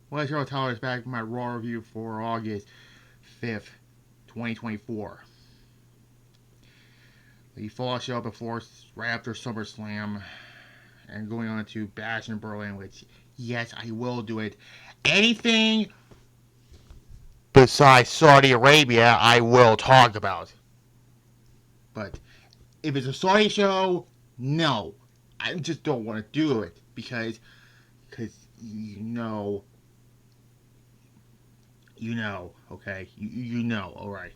Well, let's go tell us back my Raw review for August 5th, 2024. The fall show before, right after SummerSlam, and going on to Bash in Berlin, which, yes, I will do it. Anything besides Saudi Arabia, I will talk about. But if it's a Saudi show, no. I just don't want to do it because okay, you know, all right,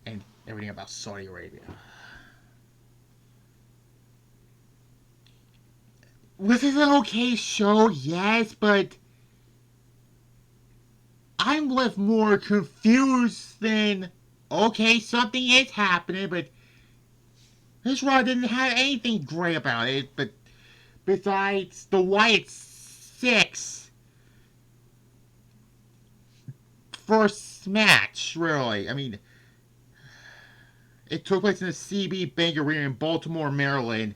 and everything about Saudi Arabia. Was it an okay show? Yes, but I'm left more confused than okay, something is happening, but this Raw didn't have anything great about it. But besides the Wyatt Six first match, really, I mean, it took place in the CB Bank Arena in Baltimore, Maryland.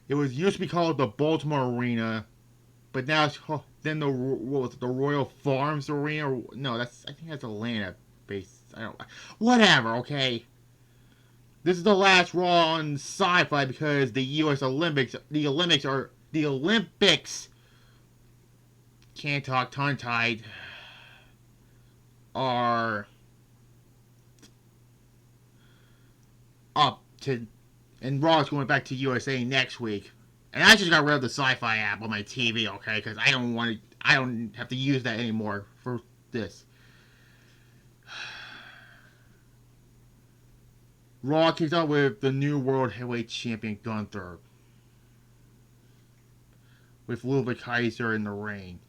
It was used to be called the Baltimore Arena, but now it's then the what was it, the Royal Farms Arena? No, I think that's Atlanta based. I don't whatever. Okay, this is the last Raw on Sci-Fi because the Olympics. Can't talk tongue tied. Are up to and Raw's going back to USA next week. And I just got rid of the Sci-Fi app on my TV, okay? Because I don't have to use that anymore for this. Raw kicks off with the new World Heavyweight Champion Gunther, with Ludwig Kaiser in the ring,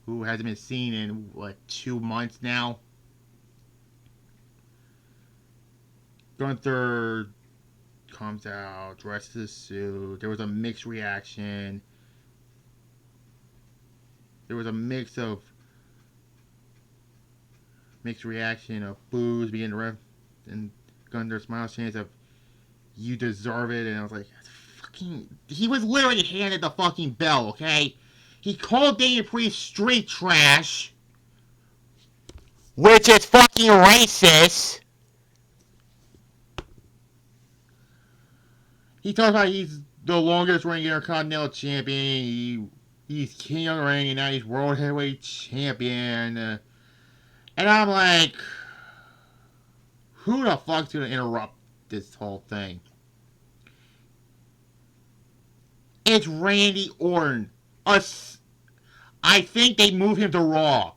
who hasn't been seen in, 2 months now? Gunther comes out, dressed in a suit. There was a mixed reaction. There was a mixed reaction of boos being ref and Gunther smiles chance of you deserve it, and I was like, fucking. He was literally handed the fucking bell, okay? He called Damian Priest street trash, which is fucking racist. He talks about he's the longest reigning Intercontinental Champion. He's king of the ring, and now he's World Heavyweight Champion. And I'm like, who the fuck's gonna interrupt this whole thing? It's Randy Orton. I think they move him to Raw.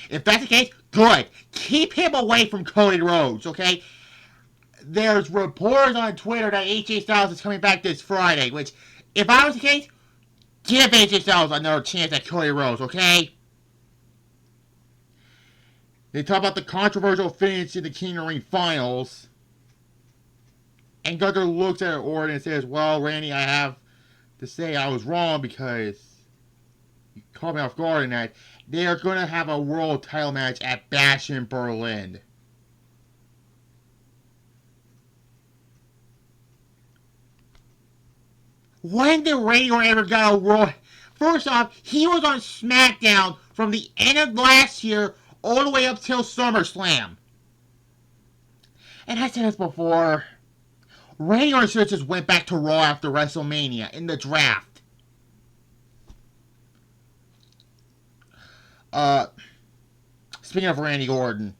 If that's the case, good. Keep him away from Cody Rhodes, okay? There's reports on Twitter that AJ Styles is coming back this Friday, which, if I was the case, give AJ Styles another chance at Cody Rhodes, okay? They talk about the controversial finish in the King of the Ring finals. And Gunther looks at Orton and says, well, Randy, I have to say I was wrong because you caught me off guard in that. They are going to have a world title match at Bash in Berlin. When did Randy Orton ever got a world? First off, he was on SmackDown from the end of last year all the way up till SummerSlam. And I said this before. Randy Orton should have just went back to Raw after WrestleMania in the draft. Speaking of Randy Orton,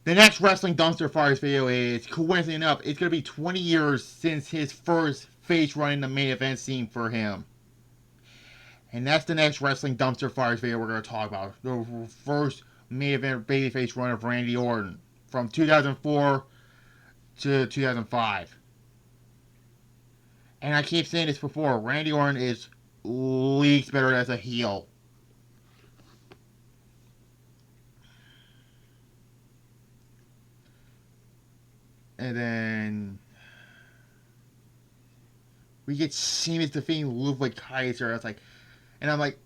the next Wrestling Dumpster Fires video is, coincidentally enough, it's going to be 20 years since his first face run in the main event scene for him. And that's the next Wrestling Dumpster Fires video we're going to talk about. The first main event babyface run of Randy Orton from 2004 to 2005. And I keep saying this before, Randy Orton is leagues better as a heel. And then we get Sheamus defeating Ludwig Kaiser. I'm like,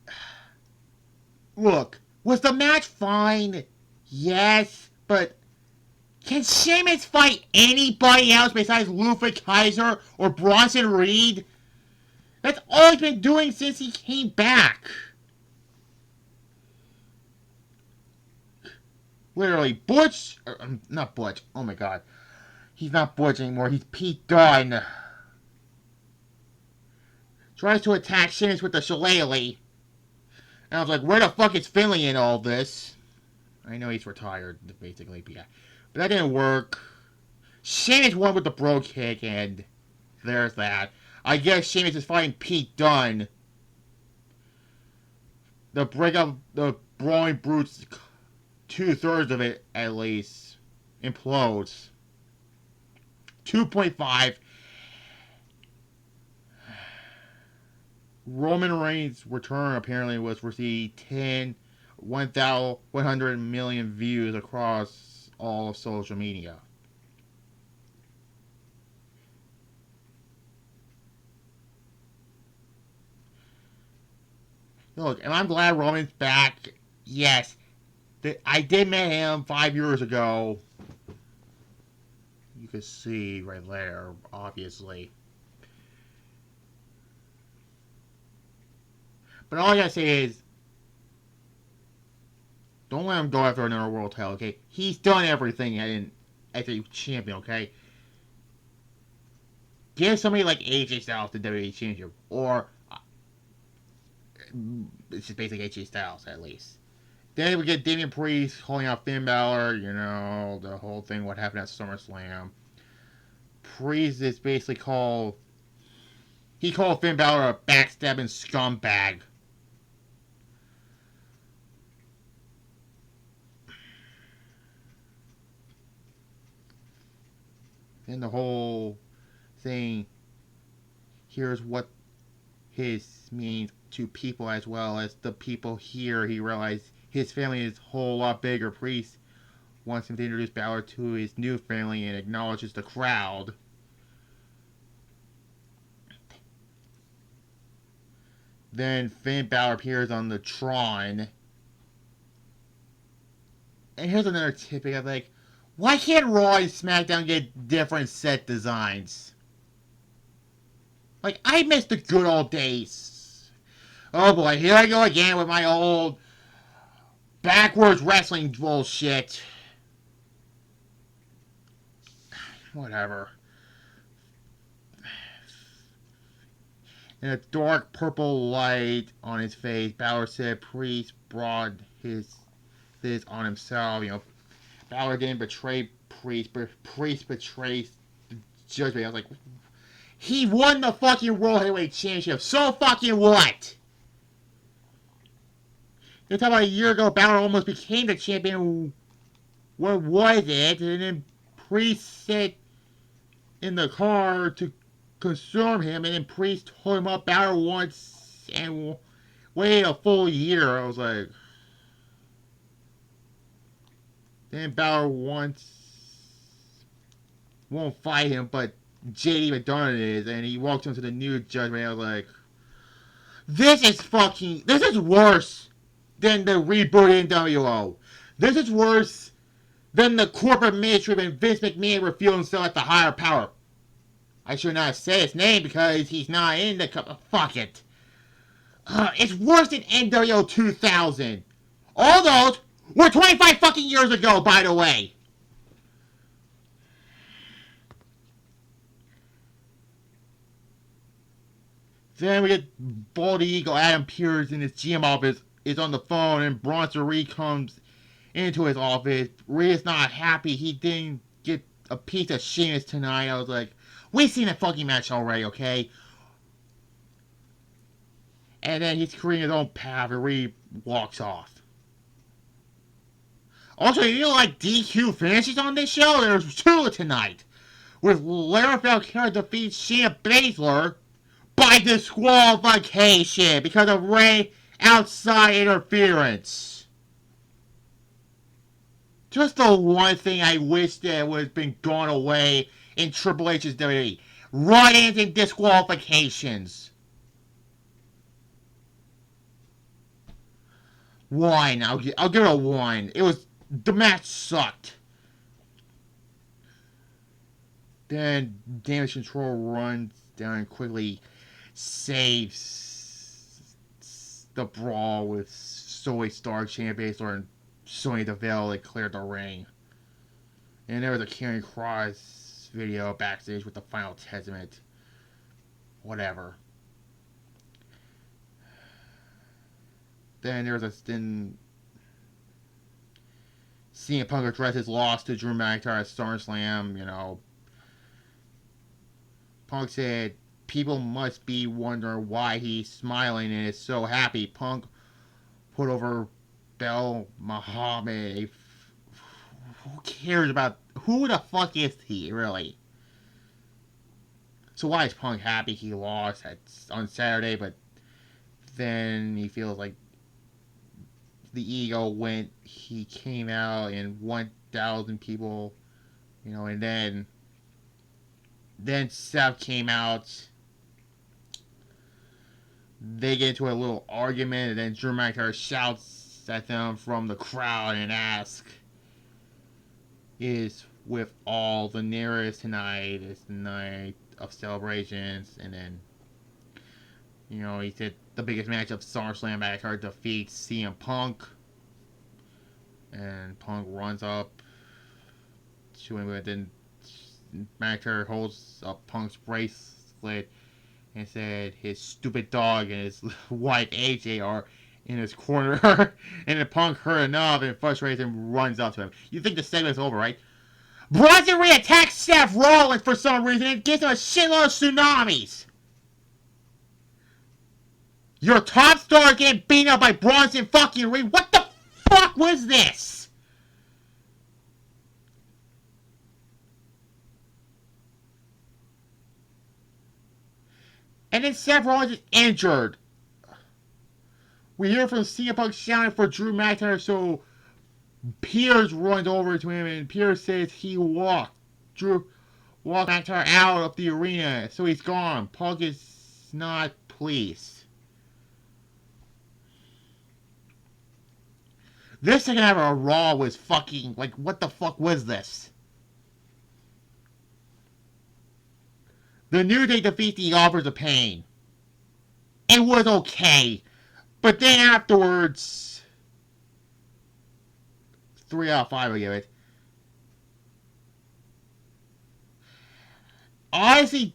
look, was the match fine? Yes, but can Sheamus fight anybody else besides Ludwig Kaiser or Bronson Reed? That's all he's been doing since he came back. literally Butch, not Butch. Oh my God, he's not Butch anymore. He's Pete Dunne. Tries to attack Sheamus with the shillelagh. And I was like, where the fuck is Finley in all this? I know he's retired, basically, but yeah. But that didn't work. Sheamus won with the bro kick, and there's that. I guess Sheamus is fighting Pete Dunne. The breakup, the Brawling Brutes, 2/3 of it, at least, implodes. 2.5. Roman Reigns' return apparently was for the 100 million views across all of social media. Look, and I'm glad Roman's back. Yes, I did meet him 5 years ago. You can see right there, obviously. But all I gotta say is, don't let him go after another world title, okay? He's done everything as a champion, okay? Give somebody like AJ Styles the WWE Championship, or it's just basically AJ Styles, at least. Then we get Damian Priest calling out Finn Balor, you know, the whole thing, what happened at SummerSlam. Priest is basically he called Finn Balor a backstabbing scumbag. Then the whole thing, here's what his means to people as well as the people here. He realized his family is a whole lot bigger. Priest wants him to introduce Balor to his new family and acknowledges the crowd. Then Finn Balor appears on the Tron. And here's another tidbit of like, why can't Raw and SmackDown get different set designs? Like, I miss the good old days. Oh boy, here I go again with my old backwards wrestling bullshit. Whatever. And a dark purple light on his face, Balor said Priest brought this on himself. You know, Balor didn't betray Priest, but Priest betrays the judgment. I was like, he won the fucking World Heavyweight Championship. So fucking what? You're talking about a year ago, Balor almost became the champion. What was it? And then Priest said in the car to consume him, and then Priest told him up Balor once and waited a full year. I was like, then Balor once won't fight him, but JD McDonald is, and he walks into the new judgment. I was like, this is worse than the reboot NWO. This is worse than the corporate ministry when Vince McMahon refused himself at the higher power. I should not say his name because he's not in the cup. Fuck it. It's worse than NWO 2000. All those were 25 fucking years ago, by the way. Then we get Bald Eagle Adam Pearce in his GM office, is on the phone, and Bronson Reed comes into his office. Reed is not happy. He didn't get a piece of Sheamus tonight. I was like, we've seen a fucking match already, okay? And then he's creating his own path, and Reed walks off. Also, you know, like DQ finishes on this show? There's two tonight. With Lara Falcone defeats Shayna Baszler by disqualification because of Ray outside interference. Just the one thing I wish that would have been gone away in Triple H's WWE. Run-ins and disqualifications. 1. I'll give it a 1. The match sucked. Then Damage Control runs down and quickly saves the brawl with Zoe Stark, Shayna Baszler, and Sonya Deville had cleared the ring. And there was a Karrion Kross video backstage with the Final Testament. Whatever. Then there was a CM Punk addressed his loss to Drew McIntyre at SummerSlam. You know, Punk said people must be wondering why he's smiling and is so happy. Punk put over Bel Muhammad. Who cares about... Who the fuck is he, really? So why is Punk happy he lost on Saturday, but then he feels like the ego went... He came out and 1,000 people, you know, and then Seth came out. They get into a little argument, and then Drew McIntyre shouts at them from the crowd and asks, "Is with all the nearest tonight? It's the night of celebrations." And then, you know, he said the biggest match of SummerSlam, McIntyre defeats CM Punk. And Punk runs up to him, and then McIntyre holds up Punk's bracelet and said his stupid dog and his wife AJ are in his corner. And then Punk heard enough and frustrated and runs up to him. You think the segment's over, right? Bronson Reed attacks Seth Rollins for some reason and gives him a shitload of tsunamis. Your top star getting beaten up by Bronson fucking Reed. What the fuck was this? And then Seth Rollins is injured. We hear from CM Punk shouting for Drew McIntyre, so Pierce runs over to him, and Pierce says he walked McIntyre out of the arena, so he's gone. Punk is not pleased. This second half of Raw was fucking, like, what the fuck was this? The New Day defeat the Authors of Pain. It was okay. But then afterwards, 3 out of 5 I give it. Honestly,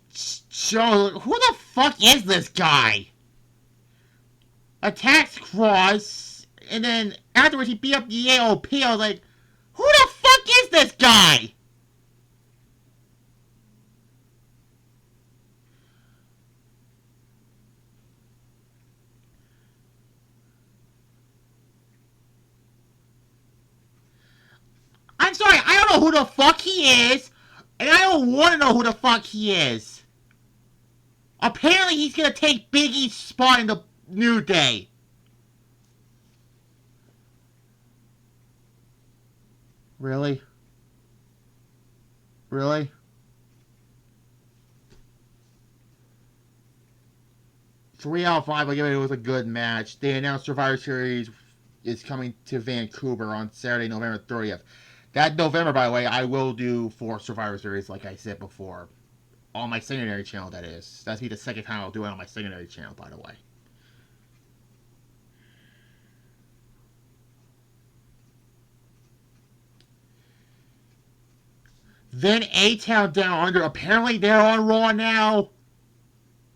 Joe, who the fuck is this guy? Attacks Cross, and then afterwards he beat up the AOP. I was like, who the fuck is this guy? I'm sorry, I don't know who the fuck he is, and I don't want to know who the fuck he is. Apparently he's gonna take Big E's spot in the New Day. Really? Really? Three out of 5, I give it was a good match. They announced Survivor Series is coming to Vancouver on Saturday, November 30th. That November, by the way, I will do for Survivor Series, like I said before. On my secondary channel, that is. That's be the second time I'll do it on my secondary channel, by the way. Then A-Town Down Under. Apparently they're on Raw now.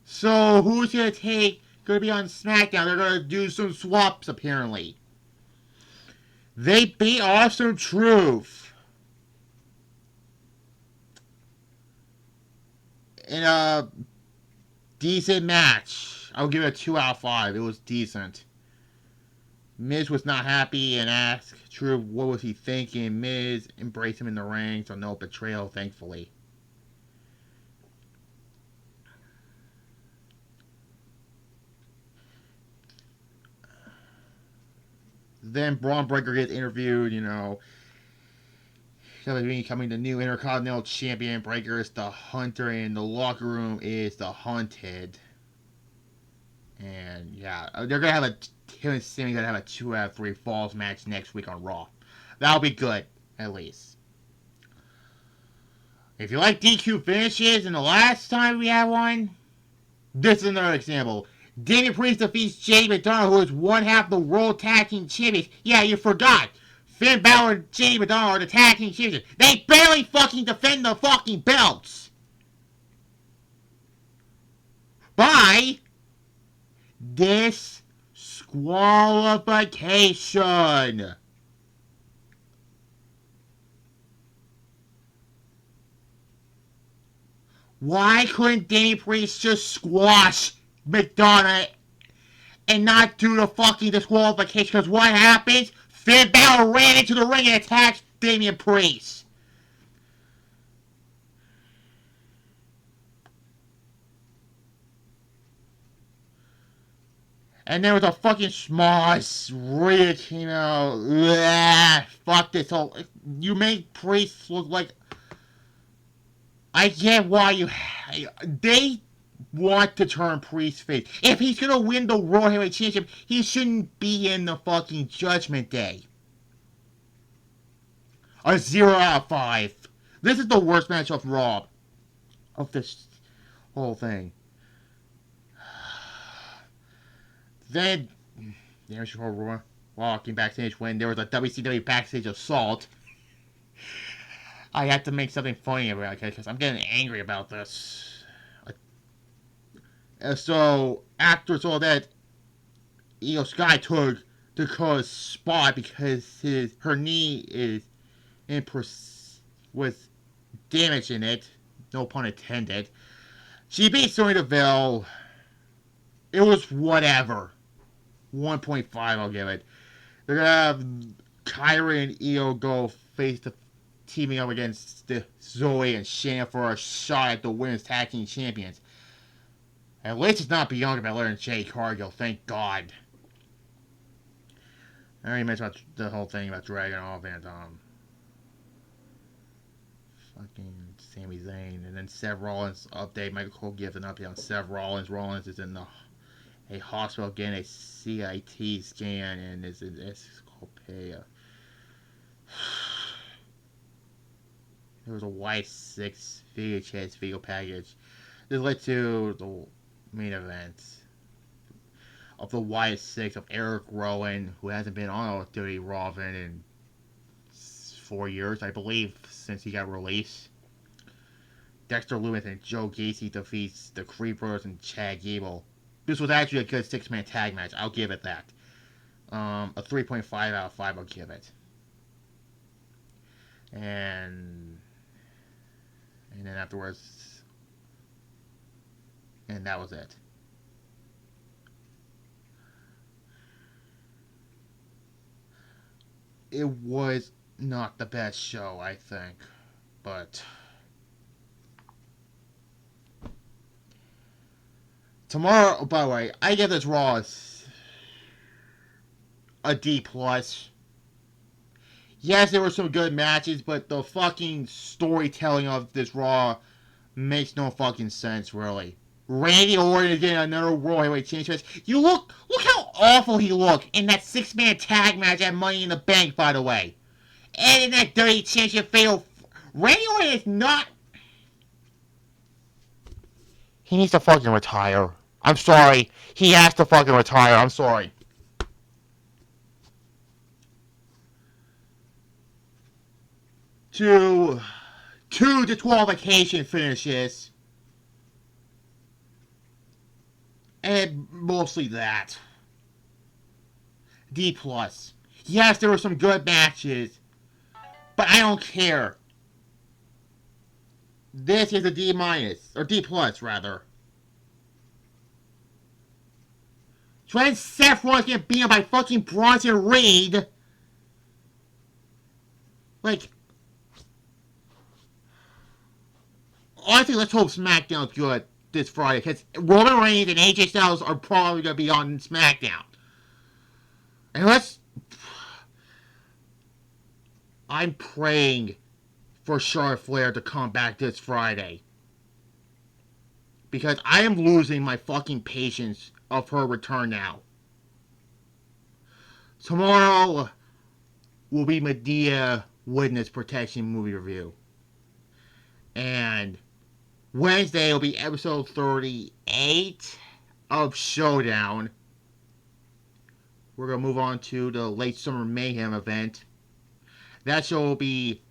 So who's going to be on SmackDown? They're going to do some swaps, apparently. They beat Awesome Truth in a decent match. I'll give it a 2 out of 5. It was decent. Miz was not happy and asked Truth what was he thinking. Miz embraced him in the ring, so no betrayal, thankfully. Then Braun Breaker gets interviewed, you know. Becoming the new Intercontinental Champion. Breaker is the hunter, and the locker room is the hunted. And yeah, they're gonna have him and Sami gonna have a 2 out of 3 falls match next week on Raw. That'll be good, at least. If you like DQ finishes, and the last time we had one, this is another example. Damian Priest defeats Jay McDonald, who is one half the World Tag Team Champions. Yeah, you forgot. Finn Balor and Jimmy Madonna are the tag team champions. They barely fucking defend the fucking belts. By disqualification. Why couldn't Danny Priest just squash McDonough and not do the fucking disqualification? Because what happens? Finn Balor ran into the ring and attacked Damian Priest. And there was a fucking schmoz. Rhea came out. Fuck this whole. You make Priest look like. I get why you. They want to turn Priest face. If he's gonna win the Raw Heavyweight Championship, he shouldn't be in the fucking Judgment Day. A 0 out of 5. This is the worst match of Raw. Of this whole thing. Then, there's your Raw walking backstage when there was a WCW backstage assault. I had to make something funny about it because I'm getting angry about this. So, after all that, Io Sky took Dakota's spot because her knee is with damage in it. No pun intended. She beat Sonya Deville. It was whatever. 1.5 I'll give it. They're gonna have Kyra and Io go face to teaming up against Zoe and Shayna for a shot at the women's tag team champions. At least it's not Bianca Belair and Jade Cargill, thank God. I already mentioned about the whole thing about Dragunov and fucking Sami Zayn, and then Seth Rollins update. Michael Cole gives an update on Seth Rollins. Rollins is in a hospital getting a CIT scan and is in Escopia. There was a Y6 VHS video package. This led to the main event of the Y6 of Eric Rowan, who hasn't been on WWE RAW in 4 years, I believe, since he got released. Dexter Lumis and Joe Gacy defeats the Creed Brothers and Chad Gable. This was actually a good 6-man tag match. I'll give it that. A 3.5 out of 5 I'll give it. And then afterwards, and that was it. It was not the best show, I think, but tomorrow, by the way, I give this Raw a D+. Yes, there were some good matches, but the fucking storytelling of this Raw makes no fucking sense, really. Randy Orton is getting another World Heavyweight Championship match. Look how awful he looked in that 6-man tag match at Money in the Bank, by the way. And in that Dirty Championship fatal, Randy Orton is not. He needs to fucking retire. I'm sorry. He has to fucking retire. I'm sorry. Two disqualification finishes. And mostly that. D+. Yes, there were some good matches, but I don't care. This is a D-, or D+, rather. When Seth Rollins get beaten by fucking Bronson Reed, like, honestly, let's hope SmackDown's good this Friday, because Roman Reigns and AJ Styles are probably going to be on SmackDown. And I'm praying for Charlotte Flair to come back this Friday. Because I am losing my fucking patience of her return now. Tomorrow will be Medea Witness Protection movie review. And Wednesday will be episode 38 of Showdown. We're going to move on to the Late Summer Mayhem event. That show will be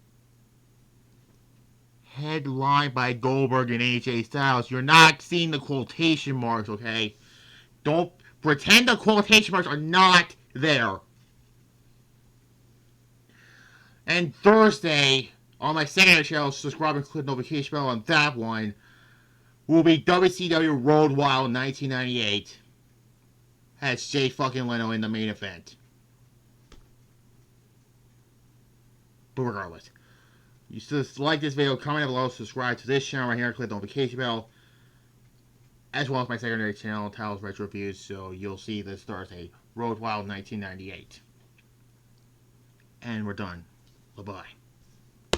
headlined by Goldberg and AJ Styles. You're not seeing the quotation marks, okay? Don't pretend the quotation marks are not there. And Thursday, on my secondary channel, subscribe and click the notification bell on that one, will be WCW Road Wild 1998. Has Jay fucking Leno in the main event. But regardless, you just like this video, comment down below, subscribe to this channel right here, click the notification bell, as well as my secondary channel, Titles Retro Reviews, so you'll see this Thursday, Road Wild 1998. And we're done. Bye-bye.